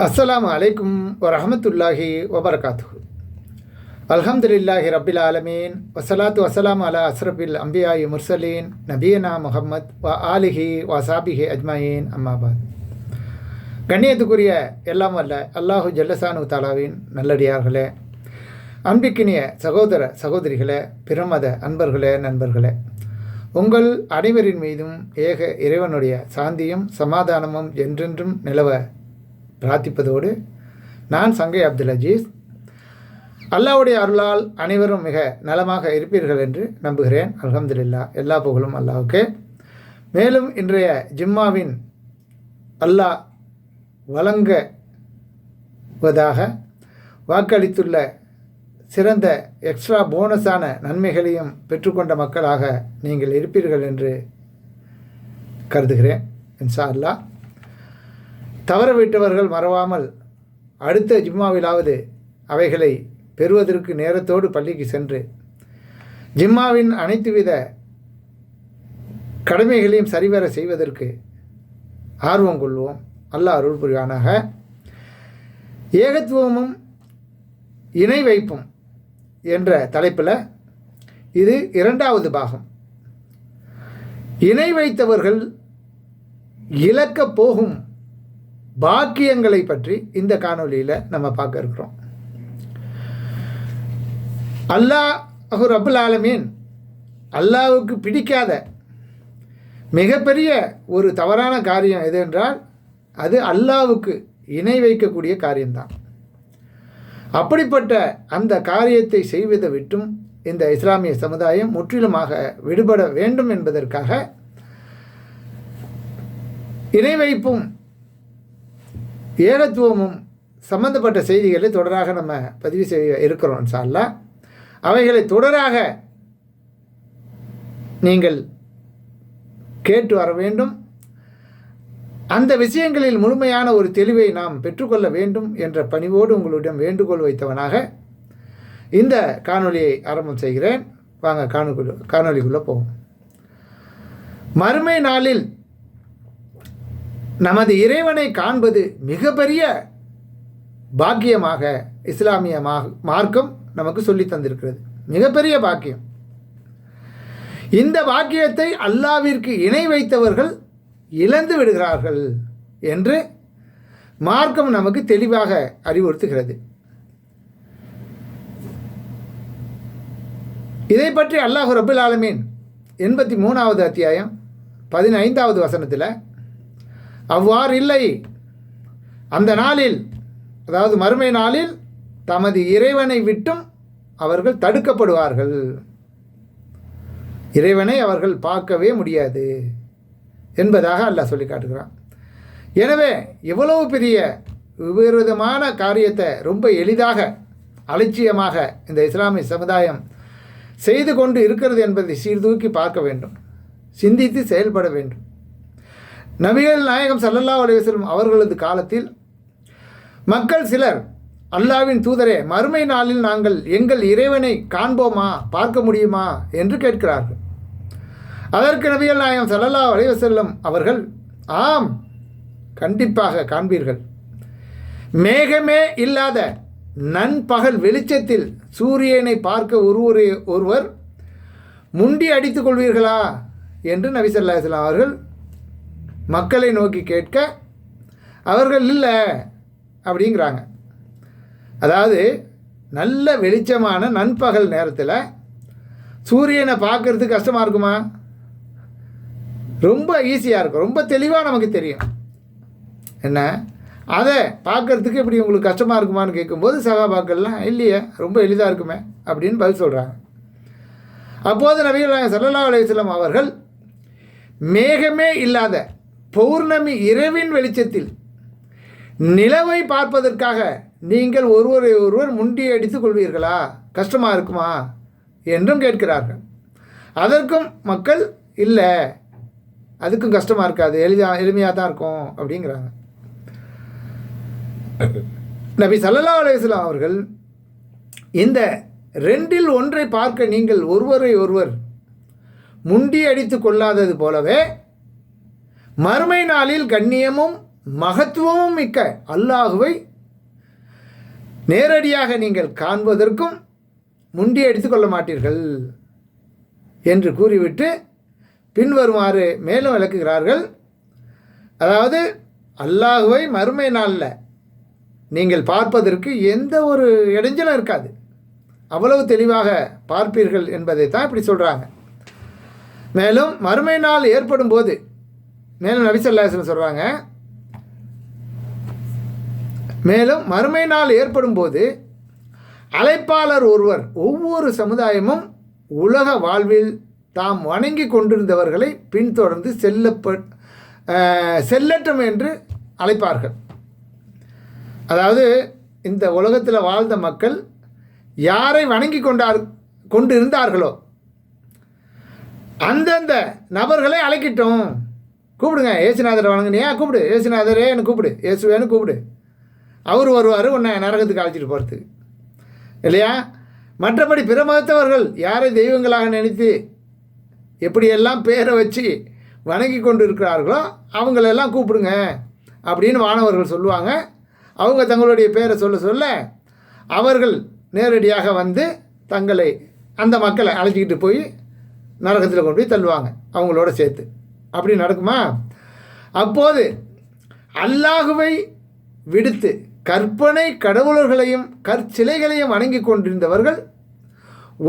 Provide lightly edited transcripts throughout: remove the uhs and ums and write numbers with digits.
அஸ்ஸலாமு அலைக்கும் வரஹமத்துல்லாஹி வபரகாத்துஹு. அல்ஹம்துலில்லாஹி ரப்பில் ஆலமீன் வஸ்ஸலாத்து வஸ்ஸலாமு அலா அஸ்ரஃபில் அம்பியாயி முர்சலீன் நபியனா முஹம்மத் வ ஆலிஹி வசாபிஹி அஜ்மாயின் அம்மாபாத். கண்ணியத்துக்குரிய எல்லாம் வல்ல அல்லாஹு ஜல்லசானு தாலாவின் நல்லடியார்களே, அன்பிக்கினிய சகோதர சகோதரிகளே, பிரமத அன்பர்களே, நண்பர்களே, உங்கள் அனைவரின் மீதும் ஏக இறைவனுடைய சாந்தியும் சமாதானமும் என்றென்றும் நிலவ பிரார்த்திப்பதோடு, நான் சங்கை அப்துல் அஜீஸ். அல்லாஹ்வுடைய அருளால் அனைவரும் மிக நலமாக இருப்பீர்கள் என்று நம்புகிறேன். அல்ஹம்துலில்லாஹ், எல்லா புகழும் அல்லாஹ்வுக்கே. மேலும் இன்றைய ஜிம்மாவின் அல்லாஹ் வழங்குவதாக வாக்களித்துள்ள சிறந்த எக்ஸ்ட்ரா போனஸான நன்மைகளையும் பெற்றுக்கொண்ட மக்களாக நீங்கள் இருப்பீர்கள் என்று கருதுகிறேன். இன்ஷா அல்லாஹ். தவறவிட்டவர்கள் மறவாமல் அடுத்த ஜிம்மாவிலாவது அவைகளை பெறுவதற்கு நேரத்தோடு பள்ளிக்கு சென்று ஜிம்மாவின் அனைத்து வித கடமைகளையும் சரிவர செய்வதற்கு ஆர்வம் கொள்வோம். அல்லாஹ் அருள் புரிவானாக. ஏகத்துவமும் இணை வைப்பும் என்ற தலைப்பில் இது இரண்டாவது பாகம். இணை வைத்தவர்கள் இழக்கப் போகும் பாக்கியங்களை பற்றி இந்த காணொலியில் நம்ம பார்க்க இருக்கிறோம். அல்லாஹ் ரப்புல் ஆலமீன் அல்லாஹ்வுக்கு பிடிக்காத மிகப்பெரிய ஒரு தவறான காரியம் எது என்றால் அது அல்லாஹ்வுக்கு இணை வைக்கக்கூடிய காரியம்தான். அப்படிப்பட்ட அந்த காரியத்தை செய்வதை விட்டும் இந்த இஸ்லாமிய சமுதாயம் முற்றிலுமாக விடுபட வேண்டும் என்பதற்காக இணை வைப்பும் ஏகத்துவமும் சம்பந்தப்பட்ட செய்திகளை தொடராக நம்ம பதிவு செய்ய இருக்கிறோம். இன்ஷா அல்லாஹ் அவைகளை தொடராக நீங்கள் கேட்டு வர வேண்டும். அந்த விஷயங்களில் முழுமையான ஒரு தெளிவை நாம் பெற்றுக்கொள்ள வேண்டும் என்ற பணிவோடு உங்களிடம் வேண்டுகோள் வைத்தவனாக இந்த காணொலியை ஆரம்பம் செய்கிறேன். வாங்க காணொலிக்குள்ளே போவோம். மறுமை நாளில் நமது இறைவனை காண்பது மிகப்பெரிய பாக்கியமாக இஸ்லாமிய மார்க்கம் நமக்கு சொல்லி தந்திருக்கிறது. மிகப்பெரிய பாக்கியம். இந்த பாக்கியத்தை அல்லாஹ்விற்கு இணை வைத்தவர்கள் இழந்து விடுகிறார்கள் என்று மார்க்கம் நமக்கு தெளிவாக அறிவுறுத்துகிறது. இதை பற்றி அல்லாஹ் ரப்புல் ஆலமீன் 83வது அத்தியாயம் 15வது வசனத்தில், அவ்வாறு இல்லை, அந்த நாளில், அதாவது மறுமை நாளில் தமது இறைவனை விட்டும் அவர்கள் தடுக்கப்படுவார்கள். இறைவனை அவர்கள் பார்க்கவே முடியாது என்பதாக அல்லாஹ் சொல்லி காட்டுகிறான். எனவே இவ்வளவு பெரிய விபரீதமான காரியத்தை ரொம்ப எளிதாக அலட்சியமாக இந்த இஸ்லாமிய சமுதாயம் செய்து கொண்டு இருக்கிறது என்பதை சீர்தூக்கி பார்க்க வேண்டும், சிந்தித்து செயல்பட வேண்டும். நபிகள் நாயகம் ஸல்லல்லாஹு அலைஹி வஸல்லம் அவர்களது காலத்தில் மக்கள் சிலர், அல்லாஹ்வின் தூதரே, மறுமை நாளில் நாங்கள் எங்கள் இறைவனை காண்போமா, பார்க்க முடியுமா என்று கேட்கிறார்கள். அதற்கு நபிகள் நாயகம் ஸல்லல்லாஹு அலைஹி வஸல்லம் அவர்கள், ஆம், கண்டிப்பாக காண்பீர்கள். மேகமே இல்லாத நண்பகல் வெளிச்சத்தில் சூரியனை பார்க்க ஒருவர் முண்டி அடித்துக் கொள்வீர்களா என்று நபி ஸல்லல்லாஹு அலைஹி வஸல்லம் அவர்கள் மக்களை நோக்கி கேட்க, அவர்கள் இல்லை அப்படிங்கிறாங்க. அதாவது நல்ல வெளிச்சமான நண்பகல் நேரத்தில் சூரியனை பார்க்கறதுக்கு கஷ்டமாக இருக்குமா? ரொம்ப ஈஸியாக இருக்கும், ரொம்ப தெளிவாக நமக்கு தெரியும். என்ன, அதை பார்க்கறதுக்கு எப்படி உங்களுக்கு கஷ்டமாக இருக்குமான்னு கேட்கும்போது சகாபாக்கள்லாம், இல்லையே, ரொம்ப எளிதாக இருக்குமே அப்படின்னு பதில் சொல்கிறாங்க. அப்போது நபிகள் நாயகம் ஸல்லல்லாஹு அலைஹி வஸல்லம் அவர்கள், மேகமே இல்லாத பௌர்ணமி இரவின் வெளிச்சத்தில் நிலவை பார்ப்பதற்காக நீங்கள் ஒருவரை ஒருவர் முண்டி அடித்துக் கொள்வீர்களா, கஷ்டமாக இருக்குமா என்றும் கேட்கிறார்கள். அதற்கும் மக்கள், இல்லை, அதுக்கும் கஷ்டமாக இருக்காது, எளிமையாக தான் இருக்கும் அப்படிங்கிறாங்க. நபி ஸல்லல்லாஹு அலைஹி வஸல்லம் அவர்கள், இந்த ரெண்டில் ஒன்றை பார்க்க நீங்கள் ஒருவரை ஒருவர் முண்டி அடித்து கொள்ளாதது போலவே மறுமை நாளில் கண்ணியமும் மகத்துவமும் மிக்க அல்லாஹுவை நேரடியாக நீங்கள் காண்பதற்கும் முண்டி எடுத்துக்கொள்ள மாட்டீர்கள் என்று கூறிவிட்டு பின்வருமாறு மேலும் விளக்குகிறார்கள். அதாவது அல்லாஹுவை மறுமை நாளில் நீங்கள் பார்ப்பதற்கு எந்த ஒரு இடைஞ்சலும் இருக்காது, அவ்வளவு தெளிவாக பார்ப்பீர்கள் என்பதை தான் இப்படி சொல்கிறாங்க. மேலும் மறுமை நாள் ஏற்படும் போது மேலும் நபி ஸல்லல்லாஹு அலைஹி வஸல்லம் சொல்கிறாங்க, மேலும் மறுமை நாள் ஏற்படும் போது அழைப்பாளர் ஒருவர் ஒவ்வொரு சமுதாயமும் உலக வாழ்வில் தாம் வணங்கி கொண்டிருந்தவர்களை பின்தொடர்ந்து செல்லட்டும் என்று அழைப்பார்கள். அதாவது இந்த உலகத்தில் வாழ்ந்த மக்கள் யாரை வணங்கி கொண்டு இருந்தார்களோ அந்தந்த நபர்களை அழைக்கிட்டோம். கூப்பிடுங்க, ஏசுநாதரை வணங்குனியா கூப்பிடு, ஏசுநாதரேன்னு கூப்பிடு, இயேசுவேன்னு கூப்பிடு, அவர் வருவார் உன்னை நரகத்துக்கு அழைச்சிட்டு போகிறதுக்கு, இல்லையா? மற்றபடி பிற மதத்தவர்கள் யாரை தெய்வங்களாக நினைத்து எப்படியெல்லாம் பேரை வச்சு வணங்கி கொண்டு இருக்கிறார்களோ அவங்களெல்லாம் கூப்பிடுங்க அப்படின்னு வானவர்கள் சொல்லுவாங்க. அவங்க தங்களுடைய பேரை சொல்ல அவர்கள் நேரடியாக வந்து தங்களை அந்த மக்களை அழைச்சிக்கிட்டு போய் நரகத்தில் கொண்டு போய் தள்ளுவாங்க அவங்களோட சேர்த்து. அப்படி நடக்குமா? அப்போது அல்லாஹுவை விடுத்து கற்பனை கடவுளர்களையும் கற்சிலைகளையும் வணங்கி கொண்டிருந்தவர்கள்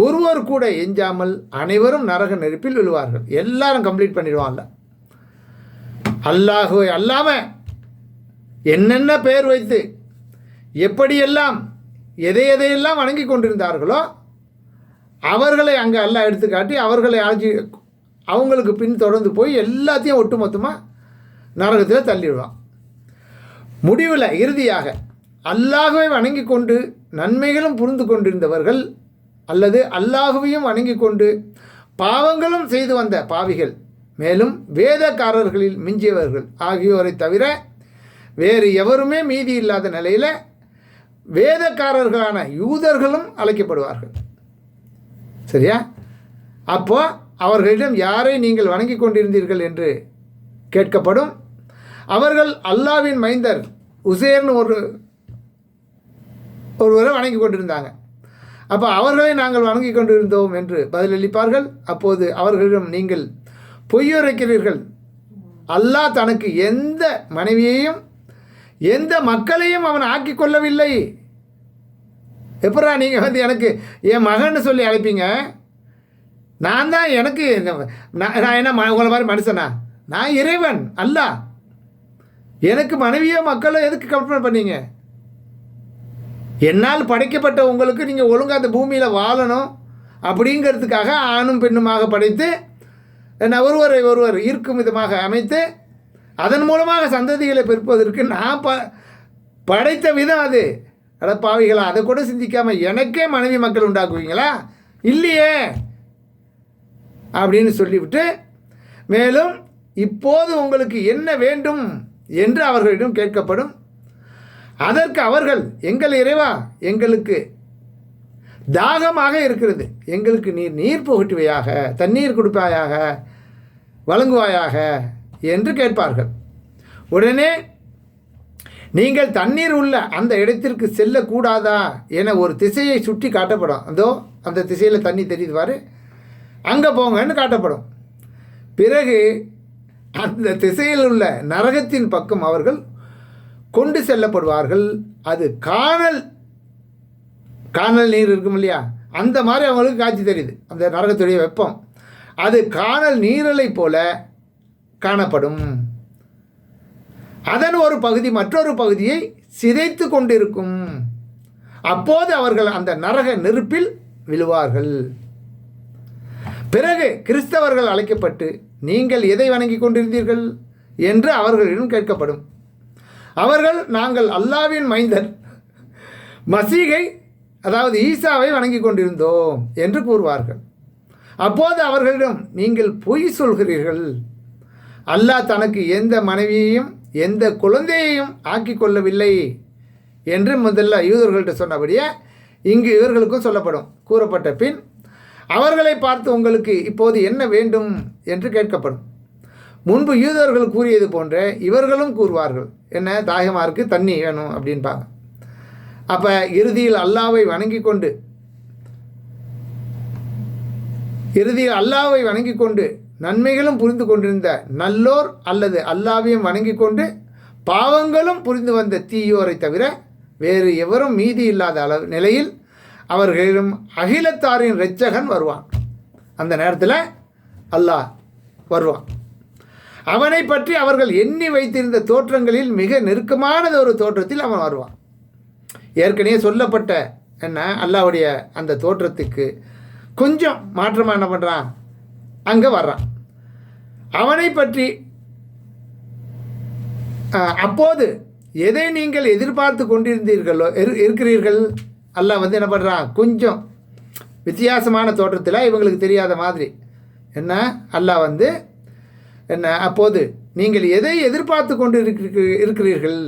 ஒருவர் கூட எஞ்சாமல் அனைவரும் நரக நெருப்பில் விழுவார்கள். எல்லாரும் கம்ப்ளீட் பண்ணிடுவான்ல. அல்லாஹுவை அல்லாமல் என்னென்ன பெயர் வைத்து எப்படியெல்லாம் எதையெல்லாம் வணங்கி கொண்டிருந்தார்களோ அவர்களை அங்கே அல்லாஹ் எடுத்துக்காட்டி அவர்களை அவங்களுக்கு பின் தொடர்ந்து போய் எல்லாத்தையும் ஒட்டுமொத்தமாக நரகத்தில் தள்ளிடுவான். முடிவில் இறுதியாக அல்லாஹுவை வணங்கி கொண்டு நன்மைகளும் புரிந்து கொண்டிருந்தவர்கள் அல்லது அல்லாஹுவையும் வணங்கி கொண்டு பாவங்களும் செய்து வந்த பாவிகள் மேலும் வேதக்காரர்களில் மிஞ்சியவர்கள் ஆகியோரை தவிர வேறு எவருமே மீதி இல்லாத நிலையில் வேதக்காரர்களான யூதர்களும் அழைக்கப்படுவார்கள். சரியா? அப்போ அவர்களிடம் யாரை நீங்கள் வணங்கி கொண்டிருந்தீர்கள் என்று கேட்கப்படும். அவர்கள் அல்லாவின் மைந்தர் உசேர்னு ஒருவரை வணங்கி கொண்டிருந்தாங்க. அப்போ அவர்களை நாங்கள் வணங்கி கொண்டிருந்தோம் என்று பதிலளிப்பார்கள். அப்போது அவர்களிடம் நீங்கள் பொய்யுரைக்கிறீர்கள், அல்லாஹ் தனக்கு எந்த மனைவியையும் எந்த மக்களையும் அவன் ஆக்கி கொள்ளவில்லை. எப்படா நீங்கள் வந்து எனக்கு என் மகன்னு சொல்லி அழைப்பீங்க? நான் தான் எனக்கு நான் என்ன உங்களை மாதிரி மனுஷனா? நான் இறைவன் அல்லாஹ். எனக்கு மனைவியோ மக்களோ எதுக்கு கற்பனை பண்ணீங்க? என்னால் படைக்கப்பட்ட உங்களுக்கு நீங்கள் ஒழுங்காக அந்த பூமியில் வாழணும் அப்படிங்கிறதுக்காக ஆணும் பெண்ணுமாக படைத்து ஒருவர் ஈர்க்கும் விதமாக அமைத்து அதன் மூலமாக சந்ததிகளை பெருப்பதற்கு நான் படைத்த விதம் அது. அடப்பாவிகளா, அதை கூட சிந்திக்காமல் எனக்கே மனைவி மக்கள் உண்டாக்குவீங்களா? இல்லையே அப்படின்னு சொல்லிவிட்டு மேலும் இப்போது உங்களுக்கு என்ன வேண்டும் என்று அவர்களிடம் கேட்கப்படும். அதற்கு அவர்கள் எங்கள் இறைவா, எங்களுக்கு தாகமாக இருக்கிறது, எங்களுக்கு நீர் புகட்டுவையாக, தண்ணீர் கொடுப்பாயாக, வழங்குவாயாக என்று கேட்பார்கள். உடனே நீங்கள் தண்ணீர் உள்ள அந்த இடத்திற்கு செல்லக்கூடாதா என ஒரு திசையை சுட்டி காட்டப்படும். அந்த திசையில் தண்ணி தெரியுது பாரு, அங்கே போங்கன்னு காட்டப்படும். பிறகு அந்த திசையில் உள்ள நரகத்தின் பக்கம் அவர்கள் கொண்டு செல்லப்படுவார்கள். அது காணல் நீர் இருக்கும் இல்லையா, அந்த மாதிரி அவங்களுக்கு காட்சி தெரியுது. அந்த நரகத்துடைய வெப்பம் அது காணல் நீரலை போல காணப்படும். அதன் ஒரு பகுதி மற்றொரு பகுதியை சிதைத்து கொண்டிருக்கும். அப்போது அவர்கள் அந்த நரக நெருப்பில் விழுவார்கள். பிறகு கிறிஸ்தவர்கள் அழைக்கப்பட்டு நீங்கள் எதை வணங்கி கொண்டிருந்தீர்கள் என்று அவர்களிடம் கேட்கப்படும். அவர்கள் நாங்கள் அல்லாவின் மைந்தர் மசீகை, அதாவது ஈசாவை வணங்கி கொண்டிருந்தோம் என்று கூறுவார்கள். அப்போது அவர்களிடம் நீங்கள் பொய் சொல்கிறீர்கள், அல்லாஹ் தனக்கு எந்த மனைவியையும் எந்த குழந்தையையும் ஆக்கி கொள்ளவில்லை என்று முதல்ல யூதர்கள்ட்ட சொன்னபடியே இங்கு இவர்களுக்கும் கூறப்பட்ட பின் அவர்களை பார்த்து உங்களுக்கு இப்போது என்ன வேண்டும் என்று கேட்கப்படும். முன்பு யூதர்கள் கூறியது போன்ற இவர்களும் கூறுவார்கள். என்ன, தாகமாருக்கு தண்ணி வேணும் அப்படின்பாங்க. அப்போ இறுதியில் அல்லாவை வணங்கி கொண்டு நன்மைகளும் புரிந்து கொண்டிருந்த நல்லோர் அல்லது அல்லாவையும் வணங்கி கொண்டு பாவங்களும் புரிந்து வந்த தீயோரை தவிர வேறு எவரும் மீதி இல்லாத நிலையில் அவர்களிடம் அகிலத்தாரின் இரட்சகன் வருவான். அந்த நேரத்தில் அல்லாஹ் வருவான். அவனை பற்றி அவர்கள் எண்ணி வைத்திருந்த தோற்றங்களில் மிக நெருக்கமானது ஒரு தோற்றத்தில் அவன் வருவான். ஏற்கனவே சொல்லப்பட்ட என்ன அல்லாஹ்வுடைய அந்த தோற்றத்துக்கு கொஞ்சம் மாற்றமாக என்ன பண்ணுறான், அங்கே வர்றான். அவனை பற்றி அப்போது எதை நீங்கள் எதிர்பார்த்து இருக்கிறீர்கள், அல்லாஹ் என்ன பண்ணுறான், கொஞ்சம் வித்தியாசமான தோற்றத்தில் இவங்களுக்கு தெரியாத மாதிரி என்ன அல்லாஹ் என்ன அப்போது நீங்கள் எதை எதிர்பார்த்து கொண்டு இருக்கிறீர்கள்.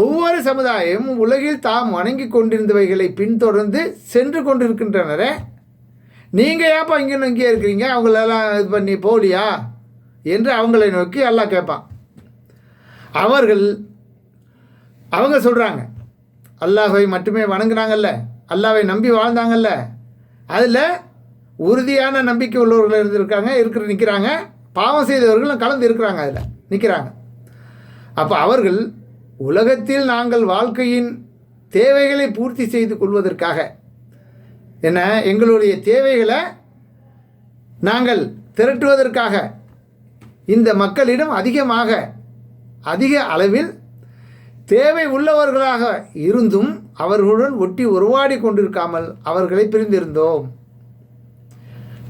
ஒவ்வொரு சமுதாயமும் உலகில் தாம் வணங்கி கொண்டிருந்தவைகளை பின்தொடர்ந்து சென்று கொண்டிருக்கின்றனரே, நீங்கள் ஏப்பா இங்கே இருக்கிறீங்க, அவங்களெல்லாம் இது பண்ணி போலியா என்று அவங்களை நோக்கி அல்லாஹ் கேட்பான். அவங்க சொல்கிறாங்க, அல்லாஹ்வை மட்டுமே வணங்குனாங்கல்ல, அல்லாஹ்வை நம்பி வாழ்ந்தாங்கல்ல, அதில் உறுதியான நம்பிக்கை உள்ளவர்கள் நிற்கிறாங்க, பாவம் செய்தவர்களும் கலந்து இருக்கிறாங்க, அதில் நிற்கிறாங்க. அப்போ அவர்கள் உலகத்தில் நாங்கள் வாழ்க்கையின் தேவைகளை பூர்த்தி செய்து கொள்வதற்காக என்ன எங்களுடைய தேவைகளை நாங்கள் திரட்டுவதற்காக இந்த மக்களிடம் அதிக அளவில் தேவை உள்ளவர்களாக இருந்தும் அவர்களுடன் ஒட்டி உருவாடி கொண்டிருக்காமல் அவர்களை பிரிந்திருந்தோம்.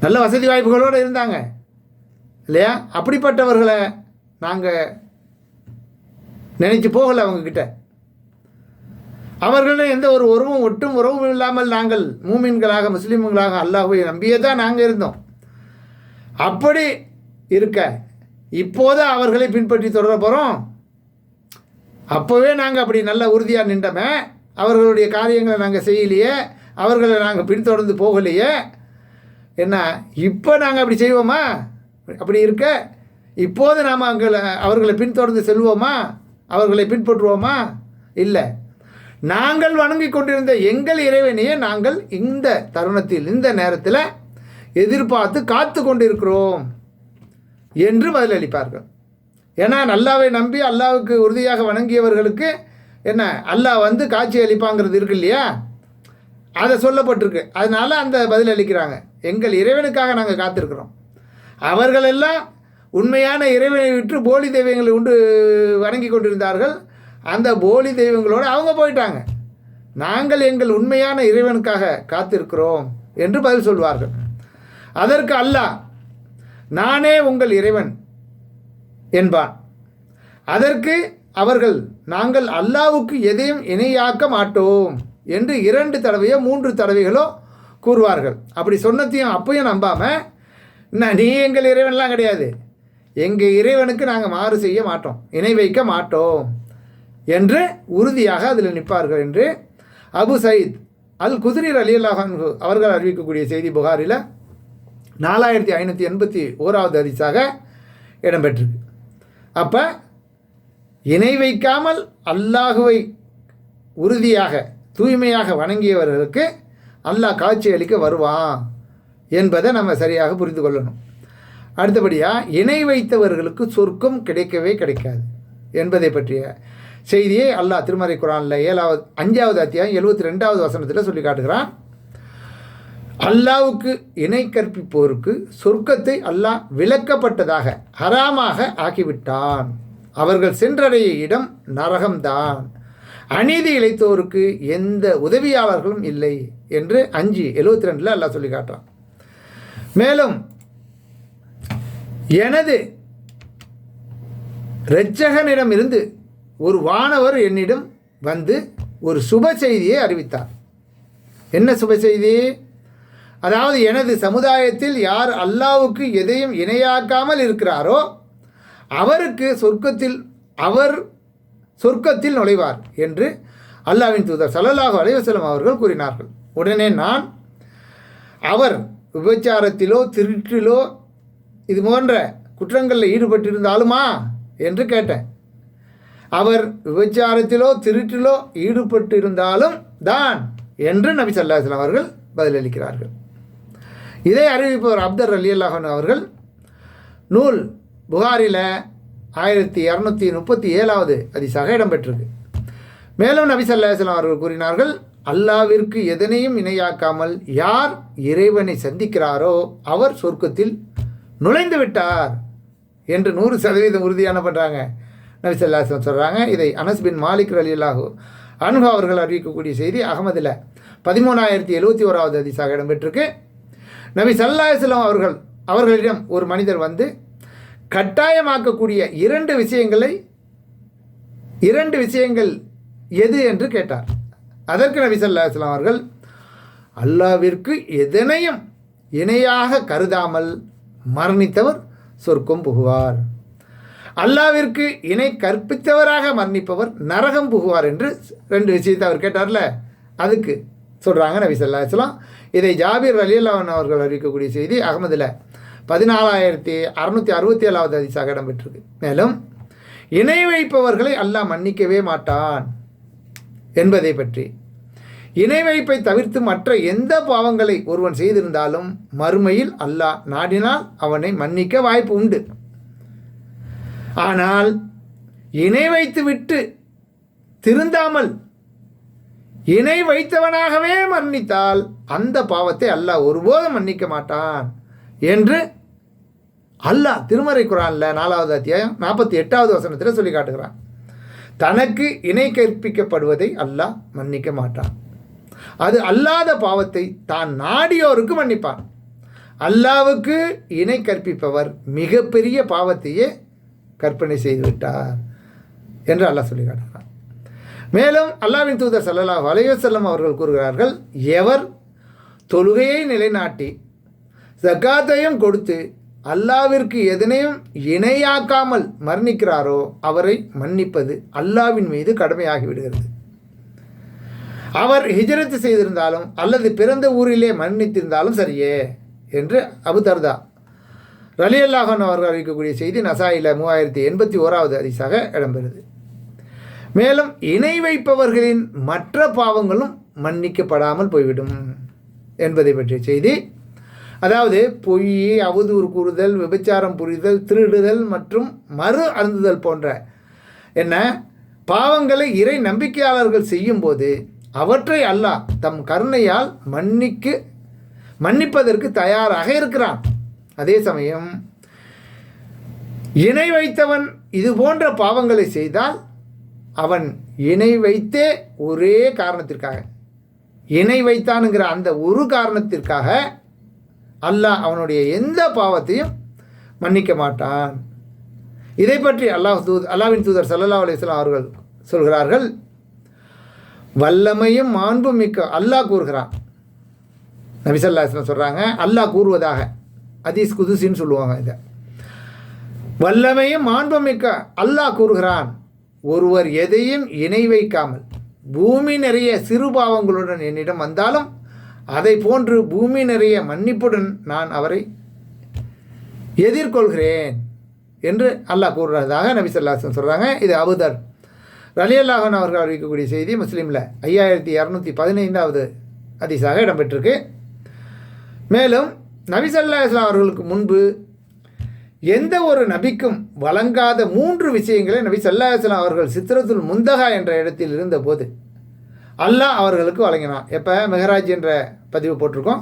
நல்ல வசதி வாய்ப்புகளோடு இருந்தாங்க இல்லையா, அப்படிப்பட்டவர்களை நாங்கள் நினைச்சு போகலை. அவங்கக்கிட்ட அவர்களிடம் எந்த ஒரு ஒட்டும் உறவும் இல்லாமல் நாங்கள் மூமின்களாக முஸ்லீம்களாக அல்லாஹ்வை நம்பியே தான் நாங்கள் இருந்தோம். அப்படி இருக்க இப்போது அவர்களை பின்பற்றி தொடர போகிறோம். அப்போவே நாங்கள் அப்படி நல்ல உறுதியாக நின்றோமே, அவர்களுடைய காரியங்களை நாங்கள் செய்யலையே, அவர்களை நாங்கள் பின்தொடர்ந்து போகலையே, என்ன இப்போ நாங்கள் அப்படி செய்வோமா? அப்படி இருக்க இப்போது நாம் அவர்களை பின்தொடர்ந்து செல்வோமா, அவர்களை பின்பற்றுவோமா? இல்லை. நாங்கள் வணங்கி கொண்டிருந்த எங்கள் இறைவனையே நாங்கள் இந்த தருணத்தில் இந்த நேரத்தில் எதிர்பார்த்து காத்து கொண்டிருக்கிறோம் என்று பதிலளிப்பார்கள். ஏன்னா அல்லாஹ்வை நம்பி அல்லாஹ்வுக்கு உறுதியாக வணங்கியவர்களுக்கு என்ன அல்லாஹ் காட்சி அளிப்பாங்கிறது இருக்கு இல்லையா, அதை சொல்லப்பட்டிருக்கு. அதனால் அந்த பதில் அளிக்கிறாங்க, எங்கள் இறைவனுக்காக நாங்கள் காத்திருக்கிறோம். அவர்களெல்லாம் உண்மையான இறைவனை விட்டு போலி தெய்வங்களை உண்டு வணங்கி கொண்டிருந்தார்கள். அந்த போலி தெய்வங்களோடு அவங்க போயிட்டாங்க. நாங்கள் எங்கள் உண்மையான இறைவனுக்காக காத்திருக்கிறோம் என்று பதில் சொல்வார்கள். அதற்கு அல்லாஹ் நானே உங்கள் இறைவன் என்பான். அதற்கு அவர்கள் நாங்கள் அல்லாஹ்வுக்கு எதையும் இணையாக்க மாட்டோம் என்று 2 தடவையோ 3 தடவைகளோ கூறுவார்கள். அப்படி சொன்னதையும் அப்பையும் நம்பாமல், நீ எங்கள் இறைவன்லாம் கிடையாது, எங்கள் இறைவனுக்கு நாங்கள் மாறு செய்ய மாட்டோம், இணை வைக்க மாட்டோம் என்று உறுதியாக அதில் நிற்பார்கள் என்று அபு சயீத் அல் குத்ரி ரலியல்லாஹு அன்ஹு அவர்கள் அறிவிக்கக்கூடிய செய்தி புகாரில் 4581வது ஹதீஸாக இடம்பெற்றிருக்கு. அப்போ இணை வைக்காமல் அல்லாஹுவை உறுதியாக தூய்மையாக வணங்கியவர்களுக்கு அல்லாஹ் காட்சி அளிக்க வருவான் என்பதை நம்ம சரியாக புரிந்து கொள்ளணும். அடுத்தபடியாக இணை வைத்தவர்களுக்கு சொர்க்கம் கிடைக்கவே கிடைக்காது என்பதை பற்றிய செய்தியை அல்லாஹ் திருமறை குர்ஆனில் 5வது அத்தியாயம் 72வது வசனத்தில் சொல்லி காட்டுகிறான். அல்லாஹ்வுக்கு இணை கற்பிப்போருக்கு சொர்க்கத்தை அல்லாஹ் விலக்கப்பட்டதாக ஹராமாக ஆக்கிவிட்டான். அவர்கள் சென்றடைய இடம் நரகம்தான். அநீதி இழைத்தோருக்கு எந்த உதவியாளர்களும் இல்லை என்று 5:72 அல்லாஹ் சொல்லி காட்டுறான். மேலும் எனது இரட்சகனிடமிருந்து ஒரு வானவர் என்னிடம் ஒரு சுப செய்தியை அறிவித்தார். என்ன சுப செய்தி? அதாவது எனது சமுதாயத்தில் யார் அல்லாஹ்வுக்கு எதையும் இணையாக்காமல் இருக்கிறாரோ அவருக்கு சொர்க்கத்தில் நுழைவார் என்று அல்லாஹ்வின் தூதர் ஸல்லல்லாஹு அலைஹி வஸல்லம் அவர்கள் கூறினார்கள். உடனே நான் அவர் விபச்சாரத்திலோ திருட்டிலோ இது போன்ற குற்றங்களில் ஈடுபட்டிருந்தாலுமா என்று கேட்டேன். அவர் விபச்சாரத்திலோ திருட்டிலோ ஈடுபட்டிருந்தாலும் தான் என்று நபி ஸல்லல்லாஹு அலைஹி வஸல்லம் அவர்கள் பதிலளிக்கிறார்கள். இதை அறிவிப்பவர் அப்தர் ரலியல்லாஹு அன்ஹு அவர்கள் நூல் புகாரில் 1237வது ஹதீஸாக இடம்பெற்றிருக்கு. மேலும் நபி ஸல்லல்லாஹு அலைஹி வஸல்லம் அவர்கள் கூறினார்கள், அல்லாவிற்கு எதனையும் இணையாக்காமல் யார் இறைவனை சந்திக்கிறாரோ அவர் சொர்க்கத்தில் நுழைந்து விட்டார் என்று 100% உறுதியான பண்ணுறாங்க நபி ஸல்லல்லாஹு அலைஹி வஸல்லம் சொல்கிறாங்க. இதை அனஸ் பின் மாலிக் ரலியல்லாஹு அன்ஹு அவர்கள் அறிவிக்கக்கூடிய செய்தி அகமதில் 13071வது ஹதீஸாக இடம்பெற்றிருக்கு. நபி ஸல்லல்லாஹு அலைஹி வஸல்லம் அவர்களிடம் ஒரு மனிதர் வந்து கட்டாயமாக்கக்கூடிய இரண்டு விஷயங்கள் எது என்று கேட்டார். அதற்கு நபி ஸல்லல்லாஹு அலைஹி வஸல்லம் அவர்கள், அல்லாவிற்கு எதனையும் இணையாக கருதாமல் மரணித்தவர் சொர்க்கம் புகுவார், அல்லாவிற்கு இணை கற்பித்தவராக மரணிப்பவர் நரகம் புகுவார் என்று ரெண்டு விஷயத்தை அவர் கேட்டார்ல, அதுக்கு சொல்கிறாங்க நபி ஸல்லல்லாஹு அலைஹி வஸல்லம். இதை ஜாபீர் ரலியல்லாஹு அன்ஹு அவர்கள் அறிவிக்கக்கூடிய செய்தி அகமதில் 14667வது ஹதீஸாக இடம்பெற்றிருக்கு. மேலும் இணை வைப்பவர்களை அல்லாஹ் மன்னிக்கவே மாட்டான் என்பதை பற்றி, இணை வைப்பை தவிர்த்து மற்ற எந்த பாவங்களை ஒருவன் செய்திருந்தாலும் மறுமையில் அல்லாஹ் நாடினால் அவனை மன்னிக்க வாய்ப்பு உண்டு. ஆனால் இணை வைத்து விட்டு திருந்தாமல் இணை வைத்தவனாகவே மன்னித்தால் அந்த பாவத்தை அல்லாஹ் ஒருபோதும் மன்னிக்க மாட்டான் என்று அல்லாஹ் திருமறை குர்ஆனில் 4வது அத்தியாயம் 48வது வசனத்தில் சொல்லி காட்டுகிறான். தனக்கு இணை கற்பிக்கப்படுவதை அல்லாஹ் மன்னிக்க மாட்டான். அது அல்லாத பாவத்தை தான் நாடியோருக்கு மன்னிப்பான். அல்லாவுக்கு இணை கற்பிப்பவர் மிகப்பெரிய பாவத்தையே கற்பனை செய்துவிட்டார் என்று அல்லாஹ் சொல்லி காட்டுகிறான். மேலும் அல்லாஹ்வின் தூதர் ஸல்லல்லாஹு அலைஹி வஸல்லம் அவர்கள் கூறுகிறார்கள், எவர் தொழுகையை நிலைநாட்டி ஜக்காத்தையும் கொடுத்து அல்லாவிற்கு எதனையும் இணையாக்காமல் மரணிக்கிறாரோ அவரை மன்னிப்பது அல்லாவின் மீது கடமையாகிவிடுகிறது. அவர் ஹிஜ்ரத் செய்திருந்தாலும் அல்லது பிறந்த ஊரிலே மரணித்திருந்தாலும் சரியே என்று அபு தர்தா ரலியல்லாஹு அன்ஹு அவர்கள் அறிவிக்கக்கூடிய செய்தி நசாயில 3081வது ஹதீஸாக இடம்பெறுது. மேலும் இணை வைப்பவர்களின் மற்ற பாவங்களும் மன்னிக்கப்படாமல் போய்விடும் என்பதை பற்றிய செய்தி, அதாவது பொய், அவதூறு கூறுதல், விபச்சாரம் புரிதல், திருடுதல் மற்றும் மறு அருந்துதல் போன்ற பாவங்களை இறை நம்பிக்கையாளர்கள் செய்யும்போது அவற்றை அல்லாஹ் தம் கருணையால் மன்னிப்பதற்கு தயாராக இருக்கிறான். அதே சமயம் இணை வைத்தவன் இது போன்ற பாவங்களை செய்தால் அவன் இணை வைத்தே ஒரே காரணத்திற்காக, இணை வைத்தானுங்கிற அந்த ஒரு காரணத்திற்காக அல்லாஹ் அவனுடைய எந்த பாவத்தையும் மன்னிக்க மாட்டான். இதை பற்றி அல்லாஹ்வின் தூதர் ஸல்லல்லாஹு அலைஹி வஸல்லம் அவர்கள் சொல்கிறார்கள், வல்லமையும் மாண்பும் மிக்க அல்லாஹ் கூறுகிறான். நபி ஸல்லல்லாஹு அலைஹி வஸல்லம் சொல்கிறாங்க, அல்லாஹ் கூறுவதாக, ஹதீஸ் குதுசின்னு சொல்லுவாங்க. இதை வல்லமையும் மாண்பும் மிக்க அல்லாஹ் கூறுகிறான், ஒருவர் எதையும் இணை வைக்காமல் பூமி நிறைய சிறு பாவங்களுடன் என்னிடம் வந்தாலும் அதை போன்று பூமி நிறைய மன்னிப்புடன் நான் அவரை எதிர்கொள்கிறேன் என்று அல்லாஹ் கூறுறதாக நபி ஸல்லல்லாஹு அலைஹி வஸல்லம் சொல்கிறாங்க. இது அபூதர் ரலியல்லாஹு அன்ஹு அவர்கள் அறிவிக்கக்கூடிய செய்தி முஸ்லீமில் 5215வது ஹதீஸாக இடம்பெற்றிருக்கு. மேலும் நபி ஸல்லல்லாஹு அலைஹி வஸல்லம் அவர்களுக்கு முன்பு எந்த ஒரு நபிக்கும் வழங்காத 3 விஷயங்களை நபி ஸல்லல்லாஹு அலைஹி வஸல்லம் அவர்கள் சித்ரத்துல் முந்தஹா என்ற இடத்தில் இருந்தபோது அல்லாஹ் அவர்களுக்கு வழங்கினான். எப்போ மெஹராஜ் என்ற பதிவு போட்டிருக்கோம்,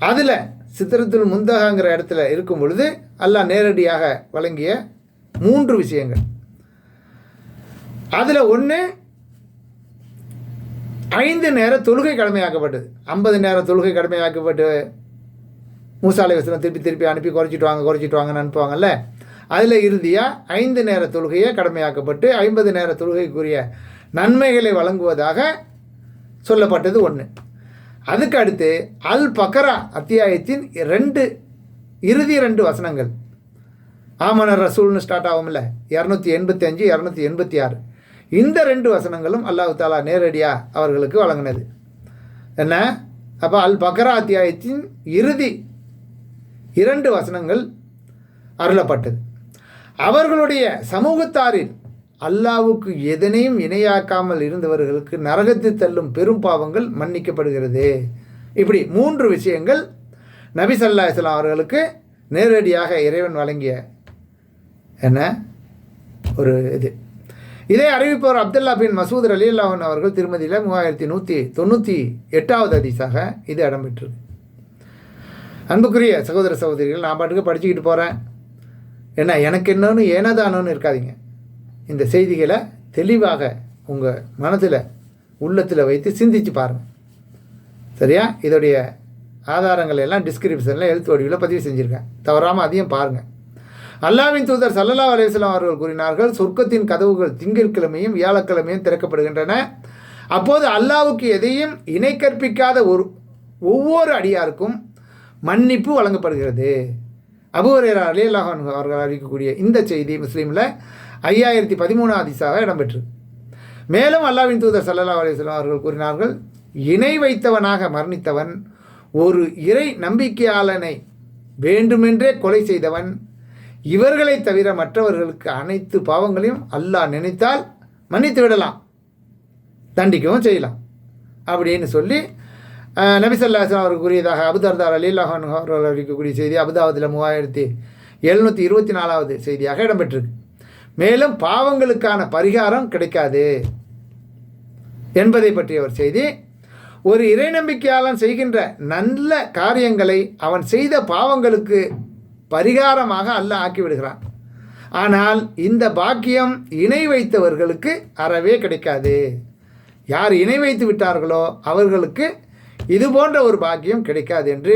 அதில் சித்ரத்துல் முந்தஹாங்கிற இடத்துல இருக்கும் பொழுது அல்லாஹ் நேரடியாக வழங்கிய 3 விஷயங்கள். அதில் ஒன்று 5 நேர தொழுகை கடமையாக்கப்பட்டது. 50 நேர தொழுகை கடமையாக்கப்பட்டு மூசா அலைஹிஸ்ஸலாம் திருப்பி அனுப்பி குறைச்சிட்டு வாங்கன்னு அனுப்புவாங்கல்ல, அதில் இறுதியாக 5 நேர தொழுகையை கடமையாக்கப்பட்டு 50 நேர தொழுகைக்குரிய நன்மைகளை வழங்குவதாக சொல்லப்பட்டது ஒன்று. அதுக்கு அடுத்து அல் பக்ரா அத்தியாயத்தின் இறுதி 2 வசனங்கள், ஆமனர் ரசூல்னு ஸ்டார்ட் ஆகும்ல, 285 286, இந்த 2 வசனங்களும் அல்லாஹ் தாலா நேரடியாக அவர்களுக்கு வழங்கினது. என்ன அப்போ அல் பக்ரா அத்தியாயத்தின் இறுதி 2 வசனங்கள் அருளப்பட்டது. அவர்களுடைய சமூகத்தாரில் அல்லாவுக்கு எதனையும் இணையாக்காமல் இருந்தவர்களுக்கு நரகத்தில் தள்ளும் பெரும் பாவங்கள் மன்னிக்கப்படுகிறது. இப்படி 3 விஷயங்கள் நபி ஸல்லல்லாஹு அலைஹி வஸல்லம் அவர்களுக்கு நேரடியாக இறைவன் வழங்கிய என்ன ஒரு இதை அறிவிப்பவர் அப்துல்லா பின் மசூத் ரலியல்லாஹு அன்ஹு அவர்கள் திருமதியில் 3198வது ஹதீஸாக இது இடம்பெற்றது. அன்புக்குரிய சகோதர சகோதரிகள், நான் பாட்டுக்கு படிச்சுக்கிட்டு போகிறேன், என்ன எனக்கு என்னன்னு ஏனதானோன்னு இருக்காதீங்க. இந்த செய்திகளை தெளிவாக உங்கள் மனதில் உள்ளத்தில் வைத்து சிந்திச்சு பாருங்கள். சரியா? இதோடைய ஆதாரங்கள் எல்லாம் டிஸ்கிரிப்ஷனில் எழுத்து வடிவில் பதிவு செஞ்சுருக்கேன், தவறாமல் அதையும் பாருங்கள். அல்லாஹ்வின் தூதர் ஸல்லல்லாஹு அலைஹி வஸல்லம் அவர்கள் கூறினார்கள், சொர்க்கத்தின் கதவுகள் திங்கட்கிழமையும் வியாழக்கிழமையும் திறக்கப்படுகின்றன. அப்போது அல்லாஹ்வுக்கு எதையும் இணை கற்பிக்காத ஒவ்வொரு அடியாருக்கும் மன்னிப்பு வழங்கப்படுகிறது. அபூ ஹுரைரா ரலியல்லாஹு அன்ஹு அவர்கள் அறிவிக்கக்கூடிய இந்த செய்தி முஸ்லீமில் 5013 ஹதீஸாக இடம்பெற்று. மேலும் அல்லாஹ்வின் தூதர் ஸல்லல்லாஹு அலைஹி வஸல்லம் அவர்கள் கூறினார்கள், இணை வைத்தவனாக மரணித்தவன், ஒரு இறை நம்பிக்கையாளனை வேண்டுமென்றே கொலை செய்தவன், இவர்களை தவிர மற்றவர்களுக்கு அனைத்து பாவங்களையும் அல்லாஹ் நினைத்தால் மன்னித்து விடலாம், தண்டிக்கவும் செய்யலாம் அப்படின்னு சொல்லி நபி ஸல்லல்லாஹு அலைஹி வஸல்லம் அவர்கள் கூறியதாக அபூ தர்தா ரலியல்லாஹு அன்ஹு அவர்கள் அறிவிக்கக்கூடிய செய்தி அபுதாவுதில் 3724வது செய்தியாக இடம்பெற்றிருக்கு. மேலும் பாவங்களுக்கான பரிகாரம் கிடைக்காது என்பதை பற்றிய ஒரு செய்தி. ஒரு இறை நம்பிக்கையாளன் செய்கின்ற நல்ல காரியங்களை அவன் செய்த பாவங்களுக்கு பரிகாரமாக அல்லாஹ் ஆக்கிவிடுகிறான். ஆனால் இந்த பாக்கியம் இணை வைத்தவர்களுக்கு அறவே கிடைக்காது. யார் இணை வைத்து விட்டார்களோ அவர்களுக்கு இது போன்ற ஒரு பாக்கியம் கிடைக்காது என்று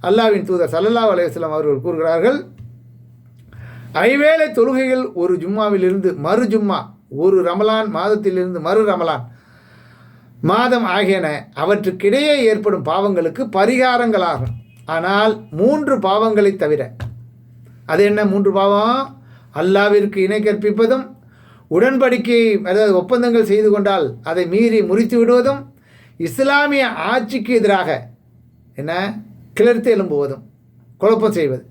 அல்லாஹ்வின் தூதர் ஸல்லல்லாஹு அலைஹி வஸல்லம் அவர்கள் கூறுகிறார்கள். ஐவேளை தொழுகைகள் ஒரு ஜும்மாவிலிருந்து மறு ஜும்மா, ஒரு ரமலான் மாதத்திலிருந்து மறு ரமலான் மாதம் ஆகியன அவற்றுக்கிடையே ஏற்படும் பாவங்களுக்கு பரிகாரங்களாகும். ஆனால் 3 பாவங்களை தவிர, அது என்ன 3 பாவம்? அல்லாவிற்கு இணை கற்பிப்பதும், உடன்படிக்கை அதாவது ஒப்பந்தங்கள் செய்து கொண்டால் அதை மீறி முறித்து விடுவதும், இஸ்லாமிய ஆட்சிக்கு எதிராக என்ன கிளர்த்து எழும்புவதும், குழப்பம் செய்வது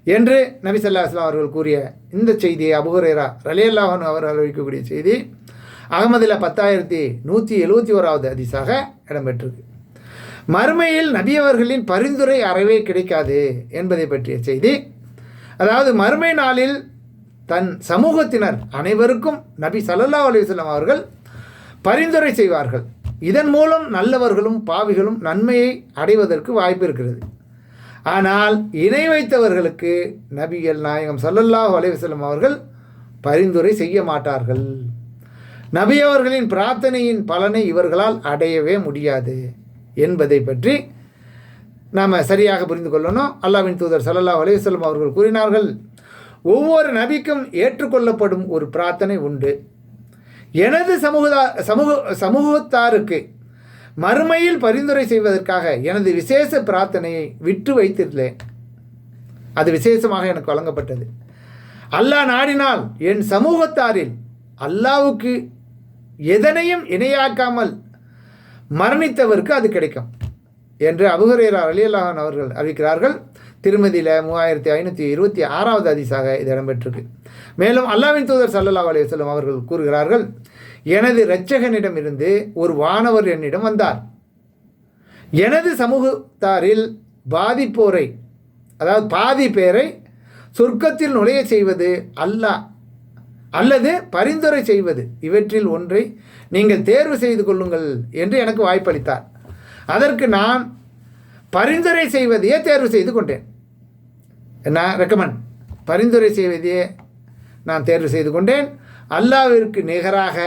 என்று நபி ஸல்லல்லாஹு அலைஹி வஸல்லம் அவர்கள் கூறிய இந்த செய்தியை அபூ ஹுரைரா ரலியல்லாஹு அன்ஹு அவர்கள் அறிவிக்கக்கூடிய செய்தி அகமதில் 10171வது ஹதீஸாக இடம்பெற்றிருக்கு. மறுமையில் நபி அவர்களின் பரிந்துரை அறவே கிடைக்காது என்பதை பற்றிய செய்தி. அதாவது மறுமை நாளில் தன் சமூகத்தினர் அனைவருக்கும் நபி ஸல்லல்லாஹு அலைஹி வஸல்லம் அவர்கள் பரிந்துரை செய்வார்கள். இதன் மூலம் நல்லவர்களும் பாவிகளும் நன்மையை அடைவதற்கு வாய்ப்பு இருக்கிறது. ஆனால் இணை வைத்தவர்களுக்கு நபிகள் நாயகம் ஸல்லல்லாஹு அலைஹி வஸல்லம் அவர்கள் பரிந்துரை செய்ய மாட்டார்கள். நபி அவர்களின் பிரார்த்தனையின் பலனை இவர்களால் அடையவே முடியாது என்பதை பற்றி நாம் சரியாக புரிந்து கொள்ளணும். அல்லாஹ்வின் தூதர் ஸல்லல்லாஹு அலைஹி வஸல்லம் அவர்கள் கூறினார்கள், ஒவ்வொரு நபிக்கும் ஏற்றுக்கொள்ளப்படும் ஒரு பிரார்த்தனை உண்டு. எனது சமூகத்தாருக்கு மறுமையில் பரிந்துரை செய்வதற்காக எனது விசேஷ பிரார்த்தனையை விட்டு வைத்திருந்தேன். அது விசேஷமாக எனக்கு வழங்கப்பட்டது. அல்லாஹ் நாடினால் என் சமூகத்தாரில் அல்லாஹ்வுக்கு எதனையும் இணையாக்காமல் மரணித்தவருக்கு அது கிடைக்கும் என்று அபூ ஹுரைரா ரலியல்லாஹு அன்ஹு அவர்கள் அறிவிக்கிறார்கள். திருமதியில் 3526வது ஹதீஸாக இது இடம்பெற்றிருக்கு. மேலும் அல்லாஹ்வின் தூதர் ஸல்லல்லாஹு அலைஹி வஸல்லம் அவர்கள் கூறுகிறார்கள், எனது இரட்சகனிடம் இருந்து ஒரு வானவர் என்னிடம் வந்தார். எனது சமூகத்தாரில் பாதிப்போரை அதாவது பாதி பேரை சொர்க்கத்தில் நுழைய செய்வது அல்லது பரிந்துரை செய்வது, இவற்றில் ஒன்றை நீங்கள் தேர்வு செய்து கொள்ளுங்கள் என்று எனக்கு வாய்ப்பளித்தார். அதற்கு நான் பரிந்துரை செய்வதையே தேர்வு செய்து கொண்டேன். என்ன ரெக்கமெண்ட் பரிந்துரை செய்வதையே நான் தேர்வு செய்து கொண்டேன். அல்லாஹ்விற்கு நிகராக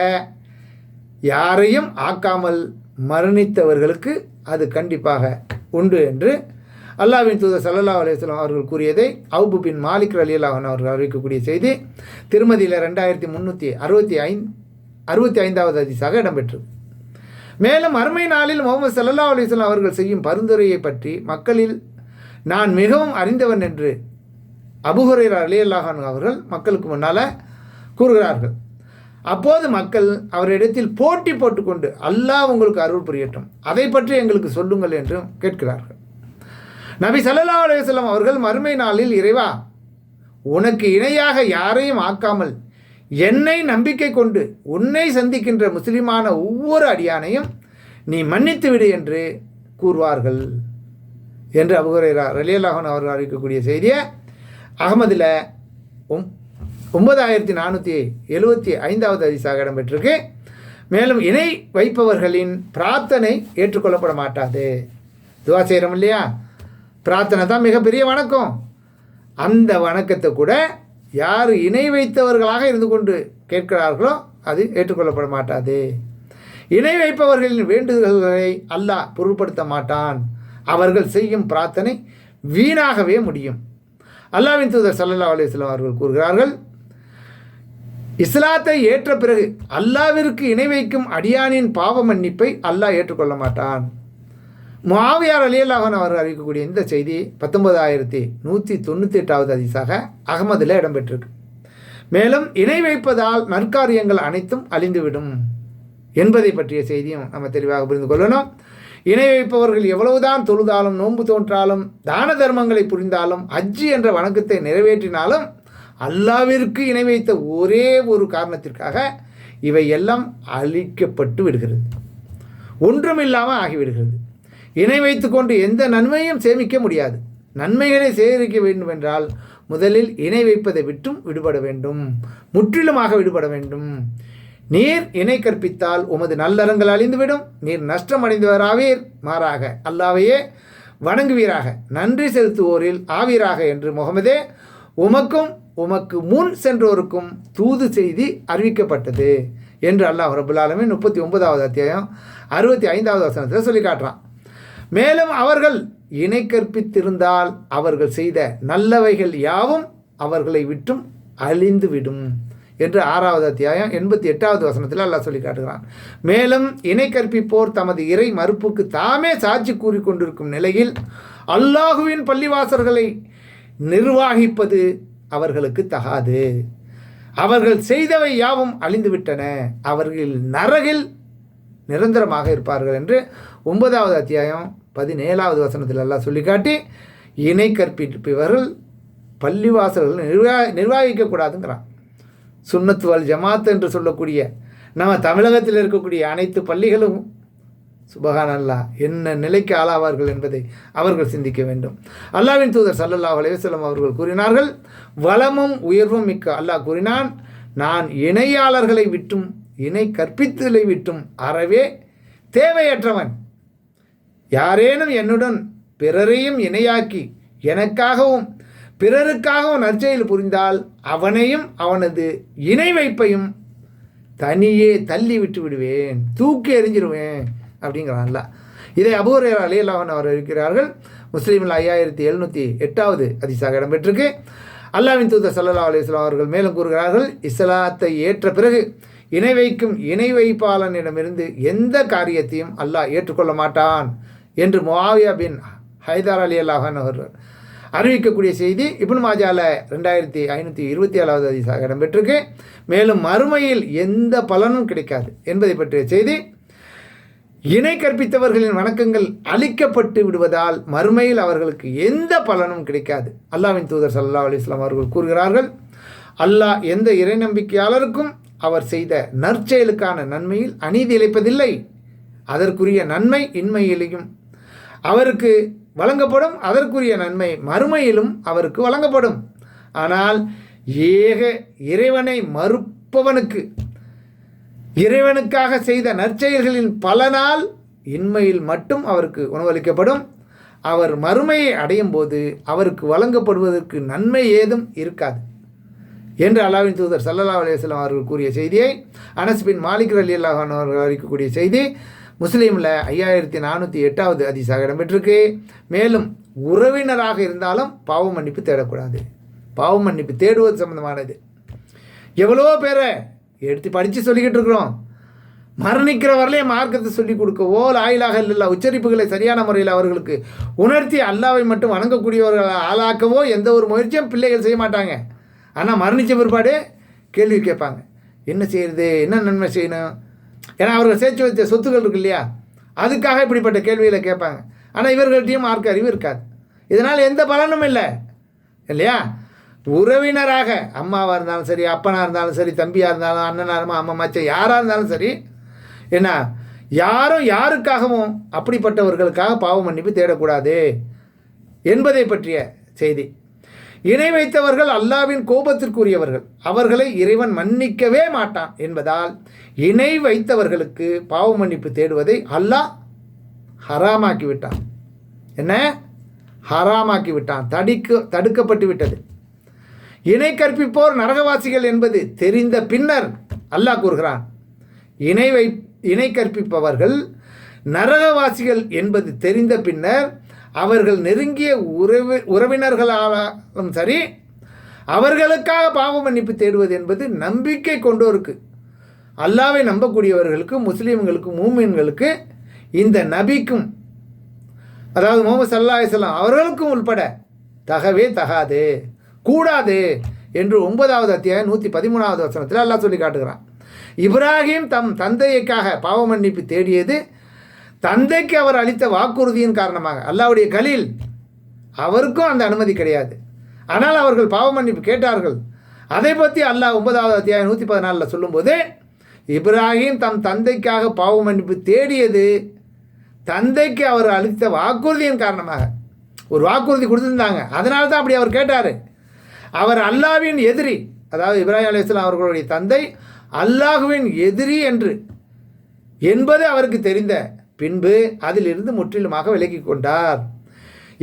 யாரையும் ஆக்காமல் மரணித்தவர்களுக்கு அது கண்டிப்பாக உண்டு என்று அல்லாஹ்வின் தூதர் ஸல்லல்லாஹு அலைஹி வஸல்லம் அவர்கள் கூறியதை அவுப் பின் மாலிக் ரலியல்லாஹு அன்ஹு அவர்கள் அறிவிக்கக்கூடிய செய்தி திருமதியில் 2365வது ஹதீஸாக இடம்பெற்றது. மேலும் மறுமை நாளில் முஹம்மது ஸல்லல்லாஹு அலைஹி வஸல்லம் அவர்கள் செய்யும் பரிந்துரையை பற்றி மக்களில் நான் மிகவும் அறிந்தவன் என்று அபூ ஹுரைரா ரலியல்லாஹு அன்ஹு அவர்கள் மக்களுக்கு முன்னால் கூறுகிறார்கள். அப்போது மக்கள் அவரிடத்தில் போட்டி போட்டுக்கொண்டு, அல்லாஹ் உங்களுக்கு அருள் புரியட்டும், அதை பற்றி எங்களுக்கு சொல்லுங்கள் என்றும் கேட்கிறார்கள். நபி ஸல்லல்லாஹு அலைஹி வஸல்லம் அவர்கள் மறுமை நாளில், இறைவா உனக்கு இணையாக யாரையும் ஆக்காமல் என்னை நம்பிக்கை கொண்டு உன்னை சந்திக்கின்ற முஸ்லிமான ஒவ்வொரு அடியானையும் நீ மன்னித்து விடு என்று கூறுவார்கள் என்று அபூ ஹுரைரா ரலியல்லாஹு அன்ஹு அவர்கள் அறிவிக்கக்கூடிய செய்தியை அகமதில் 9475வது ஹதீஸாக இடம்பெற்றிருக்கு. மேலும் இணை வைப்பவர்களின் பிரார்த்தனை ஏற்றுக்கொள்ளப்பட மாட்டாது. துவா செய்கிறோம் இல்லையா, பிரார்த்தனை தான் மிகப்பெரிய வணக்கம். அந்த வணக்கத்தை கூட யார் இணை வைத்தவர்களாக இருந்து கொண்டு கேட்கிறார்களோ அது ஏற்றுக்கொள்ளப்பட மாட்டாது. இணை வைப்பவர்களின் வேண்டுதல்களை அல்லாஹ் பொருட்படுத்த மாட்டான். அவர்கள் செய்யும் பிரார்த்தனை வீணாகவே முடியும். அல்லாஹ்வின் தூதர் ஸல்லல்லாஹு அலைஹி வஸல்லம் அவர்கள் கூறுகிறார்கள், இஸ்லாத்தை ஏற்ற பிறகு அல்லாஹ்விற்கு இணை வைக்கும் அடியானின் பாவ மன்னிப்பை அல்லாஹ் ஏற்றுக்கொள்ள மாட்டான். முஆவியா ரலியல்லாஹு அன்ஹு அவர்கள் அறிவிக்கக்கூடிய இந்த செய்தி 19198வது ஹதீஸாக அகமதில் இடம்பெற்றிருக்கு. மேலும் இணை வைப்பதால் நற்காரியங்கள் அனைத்தும் அழிந்துவிடும் என்பதை பற்றிய செய்தியும் நம்ம தெளிவாக புரிந்து கொள்ளணும். இணை வைப்பவர்கள் எவ்வளவுதான் தொழுதாலும், நோன்பு தோன்றாலும், தான தர்மங்களை புரிந்தாலும், ஹஜ்ஜி என்ற வணக்கத்தை நிறைவேற்றினாலும் அல்லாஹ்விற்கு இணை வைத்த ஒரே ஒரு காரணத்திற்காக இவை எல்லாம் அழிக்கப்பட்டு விடுகிறது, ஒன்றுமில்லாமல் ஆகிவிடுகிறது. இணை வைத்து கொண்டு எந்த நன்மையும் சேமிக்க முடியாது. நன்மைகளை சேகரிக்க வேண்டும் என்றால் முதலில் இணை வைப்பதை விட்டும் விடுபட வேண்டும், முற்றிலுமாக விடுபட வேண்டும். நீர் இணை கற்பித்தால் உமது நல்லறங்கள் அழிந்துவிடும், நீர் நஷ்டமடைந்தவராவீர். மாறாக அல்லாஹ்வையே வணங்குவீராக, நன்றி செலுத்துவோரில் ஆவீராக என்று முகமதே உமக்கும் உமக்கு முன் சென்றோருக்கும் தூது செய்தி அறிவிக்கப்பட்டது என்று அல்லாஹ் ரப்பல் ஆலமீன் 39வது அத்தியாயம் 65வது வசனத்தில் சொல்லி காட்டுறான். மேலும் அவர்கள் இணை கற்பித்திருந்தால் அவர்கள் செய்த நல்லவைகள் யாவும் அவர்களை விட்டும் அழிந்துவிடும் என்று 6வது அத்தியாயம் 88வது வசனத்தில் அல்லாஹ் சொல்லி காட்டுகிறான். மேலும் இணை கற்பிப்போர் தமது இறை மறுப்புக்கு தாமே சாட்சி கூறிக்கொண்டிருக்கும் நிலையில் அல்லாஹுவின் பள்ளிவாசல்களை நிர்வாகிப்பது அவர்களுக்கு தகாது. அவர்கள் செய்தவை யாவும் அழிந்துவிட்டன, அவர்கள் நரகில் நிரந்தரமாக இருப்பார்கள் என்று 9வது அத்தியாயம் 17வது வசனத்தில் எல்லாம் சொல்லி காட்டி இணை கற்பிப்பவர்கள் பள்ளிவாசல்கள் நிர்வகிக்கக்கூடாதுங்கிறான். சுன்னத் வல் ஜமாத் என்று சொல்லக்கூடிய நம்ம தமிழகத்தில் இருக்கக்கூடிய அனைத்து பள்ளிகளும் சுபஹானல்லாஹ் என்ன நிலைக்கு ஆளாவார்கள் என்பதை அவர்கள் சிந்திக்க வேண்டும். அல்லாஹ்வின் தூதர் ஸல்லல்லாஹு அலைஹி வஸல்லம் அவர்கள் கூறினார்கள், வளமும் உயர்வும் மிக்க அல்லாஹ் கூறினான், நான் இணையாளர்களை விட்டும் இணை கற்பித்தலை விட்டும் அறவே தேவையற்றவன். யாரேனும் என்னுடன் பிறரையும் இணையாக்கி எனக்காகவும் பிறருக்காகவும் நற்செயல் புரிந்தால் அவனையும் அவனது இணை வைப்பையும் தனியே தள்ளி விட்டு விடுவேன், தூக்கி எறிஞ்சிருவேன் அப்படிங்கிறான்ல. இதை அபூ ஹுரைரா ரலியல்லாஹு அன்ஹு அவர் இருக்கிறார்கள். முஸ்லீமில் 5708வது ஹதீஸாக இடம்பெற்றிருக்கு. அல்லாஹ்வின் தூதர் ஸல்லல்லாஹு அலைஹி வஸல்லம் அவர்கள் மேலும் கூறுகிறார்கள், இஸ்லாத்தை ஏற்ற பிறகு இணை வைக்கும் இணை வைப்பாளனிடமிருந்து எந்த காரியத்தையும் அல்லாஹ் ஏற்றுக்கொள்ள மாட்டான் என்று முஆவியா பின் ஹைதர் ரலியல்லாஹு அன்ஹு அவர்கள் அறிவிக்கக்கூடிய செய்தி இப்னு மாஜால 2527வது ஹதீஸாக இடம்பெற்றிருக்கு. மேலும் மறுமையில் எந்த பலனும் கிடைக்காது என்பதை பற்றிய செய்தி, இணை கற்பித்தவர்களின் வணக்கங்கள் அழிக்கப்பட்டு விடுவதால் மறுமையில் அவர்களுக்கு எந்த பலனும் கிடைக்காது. அல்லாஹ்வின் தூதர் ஸல்லல்லாஹு அலைஹி வஸல்லம் அவர்கள் கூறுகிறார்கள், அல்லாஹ் எந்த இறை நம்பிக்கையாளருக்கும் அவர் செய்த நற்செயலுக்கான நன்மையில் அநீதி இழைப்பதில்லை. அதற்குரிய நன்மை இன்மையிலையும் அவருக்கு வழங்கப்படும், அதற்குரிய நன்மை மறுமையிலும் அவருக்கு வழங்கப்படும். ஆனால் ஏக இறைவனை மறுப்பவனுக்கு இறைவனுக்காக செய்த நற்செயல்களின் பலனால் இன்மையில் மட்டும் அவருக்கு உணவளிக்கப்படும். அவர் மறுமையை அடையும் போது அவருக்கு வழங்கப்படுவதற்கு நன்மை ஏதும் இருக்காது என்று அல்லாஹ்வின் தூதர் ஸல்லல்லாஹு அலைஹி வஸல்லம் அவர்கள் கூறிய செய்தியை அனஸ் பின் மாலிக் ரலியல்லாஹு அன்ஹு அவர்கள் அறிவிக்கக்கூடிய செய்தி முஸ்லீமில் 5408வது ஹதீஸாக இடம்பெற்றிருக்கு. மேலும் உறவினராக இருந்தாலும் பாவ மன்னிப்பு தேடக்கூடாது. பாவ மன்னிப்பு தேடுவது சம்பந்தமானது. எவ்வளோ பேரை எடுத்து படித்து சொல்லிக்கிட்டு இருக்கிறோம். மரணிக்கிற வரலையே மார்க்கத்தை சொல்லிக் கொடுக்கவோ, லா இலாஹா இல்லல்லாஹ் உச்சரிப்புகளை சரியான முறையில் அவர்களுக்கு உணர்த்தி அல்லாஹ்வை மட்டும் வணங்கக்கூடியவர்களை ஆளாக்கவோ எந்த ஒரு முயற்சியும் பிள்ளைகள் செய்ய மாட்டாங்க. ஆனால் மரணித்த பிற்பாடு கேள்வி கேட்பாங்க, என்ன செய்கிறது, என்ன நன்மை செய்யணும். ஏன்னா அவர்கள் சேர்த்து வச்ச சொத்துக்கள் இருக்கு இல்லையா, அதுக்காக இப்படிப்பட்ட கேள்விகளை கேட்பாங்க. ஆனால் இவர்கள்ட்டையும் மார்க்க அறிவு இருக்காது. இதனால் எந்த பலனும் இல்லை இல்லையா. உறவினராக அம்மாவாக இருந்தாலும் சரி, அப்பனாக இருந்தாலும் சரி, தம்பியாக இருந்தாலும், அண்ணனாக இருந்தாலும், அம்மா மச்சம் யாராக இருந்தாலும் சரி, என்ன யாரும் யாருக்காகவும் அப்படிப்பட்டவர்களுக்காக பாவ மன்னிப்பு தேடக்கூடாது என்பதை பற்றிய செய்தி. இணை வைத்தவர்கள் அல்லாவின் கோபத்திற்குரியவர்கள், அவர்களை இறைவன் மன்னிக்கவே மாட்டான் என்பதால் இணை வைத்தவர்களுக்கு பாவ மன்னிப்பு தேடுவதை அல்லாஹ் ஹராமாக்கி விட்டான். என்ன ஹராமாக்கி விட்டான், தடுக்கப்பட்டு விட்டது. இணை கற்பிப்போர் நரகவாசிகள் என்பது தெரிந்த பின்னர் அல்லாஹ் கூறுகிறான், இணை கற்பிப்பவர்கள் நரகவாசிகள் என்பது தெரிந்த பின்னர் அவர்கள் நெருங்கிய உறவினர்களாலும் சரி, அவர்களுக்காக பாவ மன்னிப்பு தேடுவது என்பது நம்பிக்கை கொண்டோருக்கு, அல்லாவை நம்பக்கூடியவர்களுக்கு, முஸ்லீம்களுக்கு, மூமின்களுக்கு, இந்த நபிக்கும் அதாவது முஹம்மது ஸல்லல்லாஹு அலைஹி வஸல்லம் அவர்களுக்கும் உள்பட தகாது, கூடாது என்று 9வது அத்தியாயம் 113வது வசனத்தில் அல்லாஹ் சொல்லி காட்டுகிறான். இப்ராஹிம் தம் தந்தைக்காக பாவ மன்னிப்பு தேடியது தந்தைக்கு அவர் அளித்த வாக்குறுதியின் காரணமாக. அல்லாஹ்வுடைய கலீல் அவருக்கும் அந்த அனுமதி கிடையாது, ஆனால் அவர்கள் பாவ மன்னிப்பு கேட்டார்கள். அதை பற்றி அல்லாஹ் 9வது அத்தியாயம் 114 சொல்லும்போது, இப்ராஹிம் தம் தந்தைக்காக பாவ மன்னிப்பு தேடியது தந்தைக்கு அவர் அளித்த வாக்குறுதியின் காரணமாக. ஒரு வாக்குறுதி கொடுத்துருந்தாங்க, அதனால தான் அப்படி அவர் கேட்டார். அவர் அல்லாஹ்வின் எதிரி, அதாவது இப்ராஹிம் அலைஹிஸ்ஸலாம் அவர்களுடைய தந்தை அல்லாஹ்வின் எதிரி என்பது அவருக்கு தெரிந்த பின்பு அதிலிருந்து முற்றிலுமாக விலகி கொண்டார்.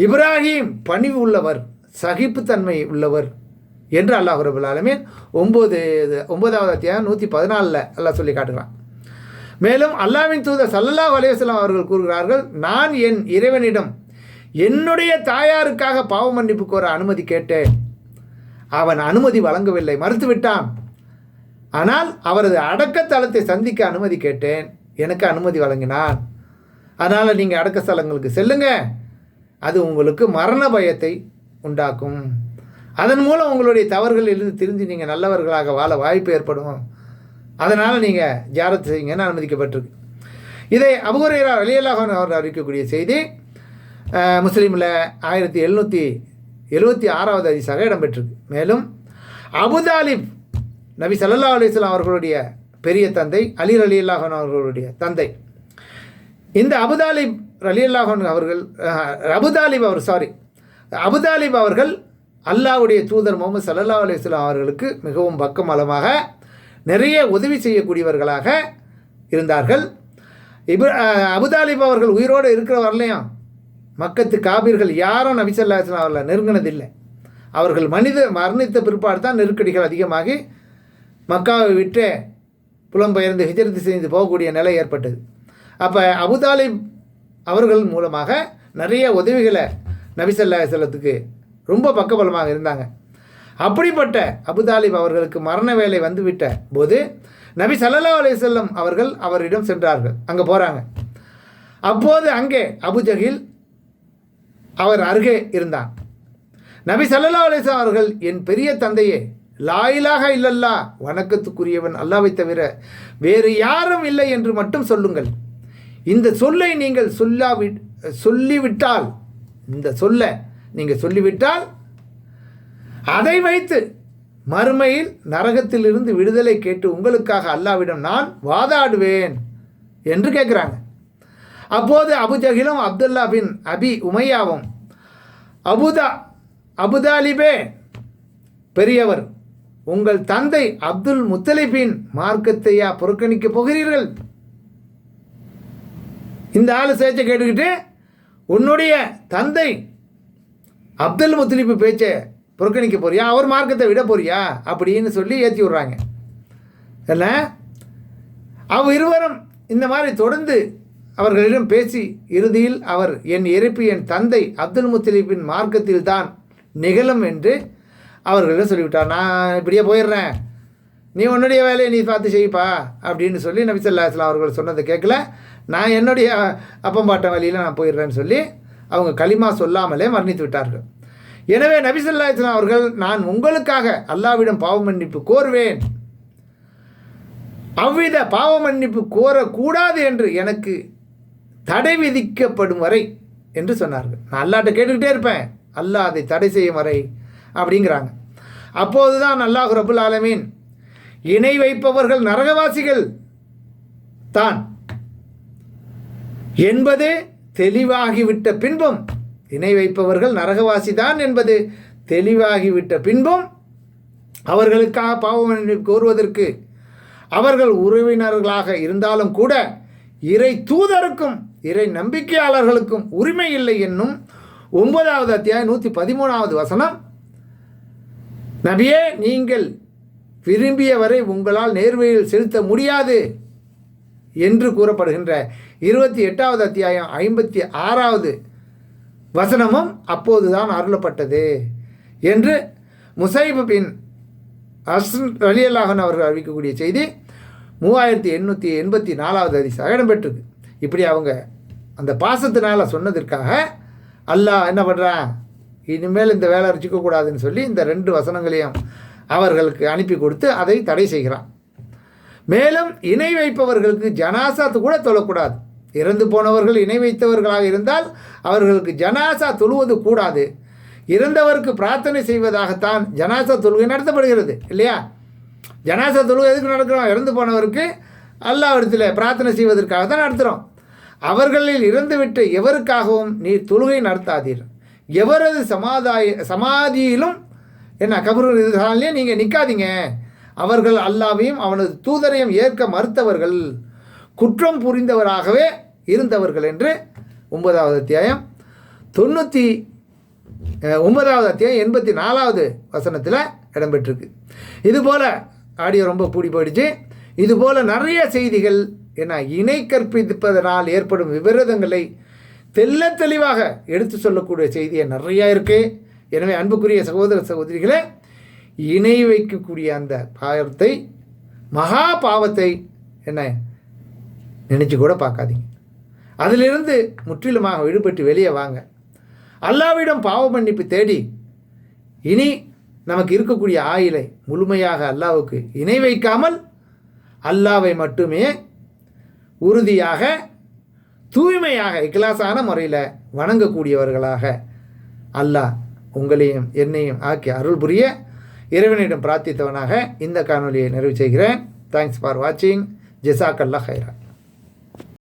இப்ராஹிம் பணிவு உள்ளவர், சகிப்புத்தன்மை உள்ளவர் என்று அல்லாஹ் ரப்பல் ஆலமீன் 9வது அத்தியாயம் 114 அல்லாஹ் சொல்லி காட்டுகிறான். மேலும் அல்லாஹ்வின் தூதர் ஸல்லல்லாஹு அலைஹி வஸல்லம் அவர்கள் கூறுகிறார்கள், நான் என் இறைவனிடம் என்னுடைய தாயாருக்காக பாவ மன்னிப்பு கோர அனுமதி கேட்டேன். அவன் அனுமதி வழங்கவில்லை, மறுத்துவிட்டான். ஆனால் அவரது அடக்கத்தலத்தை சந்திக்க அனுமதி கேட்டேன், எனக்கு அனுமதி வழங்கினான். அதனால் நீங்கள் அடக்க ஸ்தலங்களுக்கு செல்லுங்க, அது உங்களுக்கு மரண பயத்தை உண்டாக்கும். அதன் மூலம் உங்களுடைய தவறுகளிலிருந்து திருந்தி நீங்கள் நல்லவர்களாக வாழ வாய்ப்பு ஏற்படும். அதனால் நீங்கள் ஜியாரத் செய்யுங்கன்னு அனுமதிக்கப்பட்டிருக்கு. இதை அபூ ஹுரைரா ரலியல்லாஹு அன்ஹு அவர் அறிவிக்கக்கூடிய செய்தி முஸ்லீமில் 1776வது ஹதீஸாக இடம்பெற்றிருக்கு. மேலும் அபுதாலிப் நபி ஸல்லல்லாஹு அலைஹி வஸல்லம் அவர்களுடைய பெரிய தந்தை, அலி ரலியல்லாஹு அன்ஹு அவர்களுடைய தந்தை. இந்த அபுதாலிப் ரலியல்லாஹு அன்ஹு அவர்கள் அபுதாலிப் அவர்கள் அல்லாஹ்வுடைய தூதர் முஹம்மது ஸல்லல்லாஹு அலைஹி வஸல்லம் அவர்களுக்கு மிகவும் பக்கபலமாக நிறைய உதவி செய்யக்கூடியவர்களாக இருந்தார்கள். அபுதாலிப் அவர்கள் உயிரோடு இருக்கிற வரலையும் மக்கத்து காபீர்கள் யாரும் நபி ஸல்லல்லாஹு அலைஹி வஸல்லம் அவர்களை நெருங்கினதில்லை. அவர்கள் மரணித்த பிற்பாடு தான் நெருக்கடிகள் அதிகமாகி மக்காவை விட்டு புலம்பெயர்ந்து ஹிஜ்ரத் செய்து போகக்கூடிய நிலை ஏற்பட்டது. அப்போ அபுதாலிப் அவர்கள் மூலமாக நிறைய உதவிகளை நபி ஸல்லல்லாஹு அலைஹி வஸல்லத்துக்கு ரொம்ப பக்கபலமாக இருந்தாங்க. அப்படிப்பட்ட அபுதாலிப் அவர்களுக்கு மரண வேலை வந்துவிட்ட போது நபி ஸல்லல்லாஹு அலைஹி வஸல்லம் அவர்கள் அவரிடம் சென்றார்கள். அங்கே போகிறாங்க. அப்போது அங்கே அபுஜஹில் அவர் அருகே இருந்தான். நபி ஸல்லல்லாஹு அலைஹி வஸல்லம் அவர்கள், என் பெரிய தந்தையே, லா இலாஹ இல்லல்லாஹ், வணக்கத்துக்குரியவன் அல்லாஹ்வை தவிர வேறு யாரும் இல்லை என்று மட்டும் சொல்லுங்கள். இந்த சொல்லை நீங்கள் சொல்லிவிட்டால் அதை வைத்து மறுமையில் நரகத்திலிருந்து விடுதலை கேட்டு உங்களுக்காக அல்லாஹ்விடம் நான் வாதாடுவேன் என்று கேட்குறாங்க. அப்போது அபுஜஹிலும் அப்துல்லா பின் அபி உமையாவும், அபுதாலிபே பெரியவர், உங்கள் தந்தை அப்துல் முத்தலிபின் மார்க்கத்தையா புறக்கணிக்கப் போகிறீர்கள்? இந்த ஆள் பேச்சை கேட்டுக்கிட்டு உன்னுடைய தந்தை அப்துல் முத்தலிபு பேச்சை புறக்கணிக்க போறியா, அவர் மார்க்கத்தை விட போறியா அப்படின்னு சொல்லி ஏற்றி விட்றாங்க. இல்லை, இருவரும் இந்த மாதிரி தொடர்ந்து அவர்களிடம் பேசி இறுதியில் அவர், என் இறப்பு என் தந்தை அப்துல் முத்தலிபின் மார்க்கத்தில் தான் நிகழும் என்று அவர்களிடம் சொல்லிவிட்டார். நான் இப்படியே போயிடுறேன், நீ உன்னுடைய வேலையை நீ பார்த்து செய்ப்பா அப்படின்னு சொல்லி நபி ஸல்லல்லாஹு அலைஹி வஸல்லம் அவர்கள் சொன்னதை கேட்கல, நான் என்னுடைய அப்பம்பாட்ட வழியில் நான் போயிடுறேன்னு சொல்லி அவங்க களிமா சொல்லாமலே மரணித்து விட்டார்கள். எனவே நபி ஸல்லல்லாஹு அலைஹி வஸல்லம் அவர்கள், நான் உங்களுக்காக அல்லாஹ்விடம் பாவ மன்னிப்பு கோருவேன், அவ்வித பாவ மன்னிப்பு கோரக்கூடாது என்று எனக்கு தடை விதிக்கப்படும் வரை என்று சொன்னார்கள். நான் அல்லாஹ்ட்ட கேட்டுக்கிட்டே இருப்பேன், அல்லாஹ் அதை தடை செய்யும் வரை அப்படிங்கிறாங்க. அப்போதுதான் அல்லாஹ் ரப்புல் ஆலமீன் இணை வைப்பவர்கள் நரகவாசிகள் தான் என்பது தெளிவாகிவிட்ட பின்பும், இணை வைப்பவர்கள் நரகவாசி தான் என்பது தெளிவாகிவிட்ட பின்பும் அவர்களுக்காக பாவ மன்னிப்பு கோருவதற்கு அவர்கள் உறவினர்களாக இருந்தாலும் கூட இறை தூதருக்கும் இறை நம்பிக்கையாளர்களுக்கும் உரிமை இல்லை என்னும் 9வது அத்தியாயம் 113வது வசனம், நபியே நீங்கள் விரும்பியவரை உங்களால் நேர்வழியில் செலுத்த முடியாது என்று கூறப்படுகின்ற 28வது அத்தியாயம் 56வது வசனமும் அப்போதுதான் அருளப்பட்டது என்று முசைப் பின் அஸ்ன் ரலியல்லாஹு அன்ஹு அவர்கள் அறிவிக்கக்கூடிய செய்தி 3884வது ஹதீஸாக இடம்பெற்றிருக்கு. இப்படி அவங்க அந்த பாசத்தினால் சொன்னதற்காக அல்லாஹ் என்ன பண்ணுறான், இனிமேல் இந்த வேலை அரைச்சிக்கக்கூடாதுன்னு சொல்லி இந்த 2 வசனங்களையும் அவர்களுக்கு அனுப்பி கொடுத்து அதை தடை செய்கிறான். மேலும் இணை வைப்பவர்களுக்கு ஜனாசாத்து கூட தொழக்கூடாது. இறந்து போனவர்கள் இணை வைத்தவர்களாக இருந்தால் அவர்களுக்கு ஜனாசா தொழுவது கூடாது. இறந்தவருக்கு பிரார்த்தனை செய்வதாகத்தான் ஜனாசா தொழுகை நடத்தப்படுகிறது இல்லையா? ஜனாசா தொழுகை எதுக்கு நடக்கிறோம்? இறந்து போனவருக்கு அல்லாஹ்விடத்தில் பிரார்த்தனை செய்வதற்காக தான் நடத்துகிறோம். அவர்களில் இறந்துவிட்டு எவருக்காகவும் நீர் தொழுகை நடத்தாதீர். எவரது சமாதியிலும் என்ன கபருலேயும் நீங்கள் நிற்காதீங்க. அவர்கள் அல்லாஹ்வையும் அவனது தூதரையும் ஏற்க மறுத்தவர்கள், குற்றம் புரிந்தவராகவே இருந்தவர்கள் என்று 9வது அத்தியாயம் 84வது வசனத்தில் இடம்பெற்றிருக்கு. இதுபோல் ஆடியோ ரொம்ப கூடி போயிடுச்சு. இதுபோல் நிறைய செய்திகள் என்ன இணை கற்பிப்பதனால் ஏற்படும் விபரீதங்களை தெல்ல தெளிவாக எடுத்து சொல்லக்கூடிய செய்தியை நிறையா இருக்குது. எனவே அன்புக்குரிய சகோதர சகோதரிகளே, இணை வைக்கக்கூடிய அந்த பாவத்தை, மகா பாவத்தை என்ன நினச்சி கூட பார்க்காதீங்க. அதிலிருந்து முற்றிலுமாக விடுபட்டு வெளியே வாங்க. அல்லாஹ்விடம் பாவ மன்னிப்பு தேடி இனி நமக்கு இருக்கக்கூடிய ஆயுளை முழுமையாக அல்லாஹ்வுக்கு இணை வைக்காமல் அல்லாஹ்வை மட்டுமே உறுதியாக தூய்மையாக இக்லாஸான முறையில் வணங்கக்கூடியவர்களாக அல்லாஹ் உங்களையும் என்னையும் ஆக்கி அருள் புரிய இறைவனிடம் பிரார்த்தித்தவனாக இந்த காணொலியை நிறைவு செய்கிறேன். தேங்க்ஸ் ஃபார் வாட்சிங். ஜஸாக்கல்லாஹ் ஹைரா.